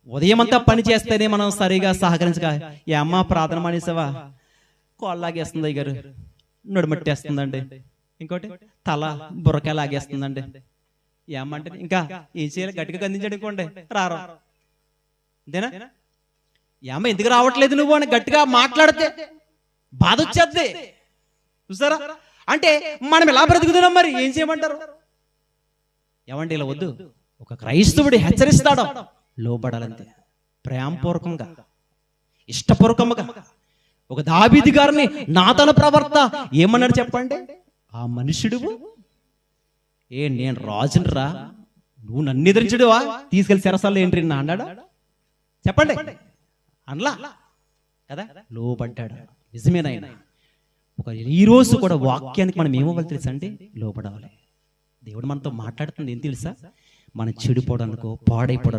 ఉదయం అంతా పని చేస్తేనే మనం సరిగా సహకరించక, ఏ అమ్మ ప్రార్థన మానేసావా, కోళ్ళలాగేస్తుంది అయ్యగారు, నడుమట్టేస్తుందండి, ఇంకోటి తల బుర్రకాయ లాగేస్తుందండి, ఏమంటే ఇంకా ఏం చేయాలి, గట్టిగా అందించాడు అనుకోండి, రారా అంతేనా? ఏమ్మ ఎందుకు రావట్లేదు నువ్వు అని గట్టిగా మాట్లాడితే బాధ వచ్చేద్ది. చూసారా? అంటే మనం ఎలా బ్రతుకుతున్నాం, మరి ఏం చేయమంటారు? ఏమంటే ఇలా వద్దు. ఒక క్రైస్తవుడు హెచ్చరిస్తాడు, లోబడాలంతే, ప్రేమపూర్వకంగా, ఇష్టపూర్వకంగా. ఒక దావీదు గారిని నాతాను ప్రవర్త ఏమన్నాడు చెప్పండి? ఆ మనుషుడు, నేను రాజునరా, నువ్వు నన్ను ఎదిరించడువా, తీసుకెళ్లి చెరసాల్లో ఏంటి నా అన్నాడా? చెప్పండి, అనలా కదా, లోబడ్డాడు. నిజమేనాయన. ఈ రోజు కూడా వాక్యానికి మనం ఏమవ్వాలి తెలుసా అండి? లోబడాలి. దేవుడు మనతో మాట్లాడుతుంది ఏం తెలుసా? మనం చెడిపోవడానికో పాడైపోవడానికి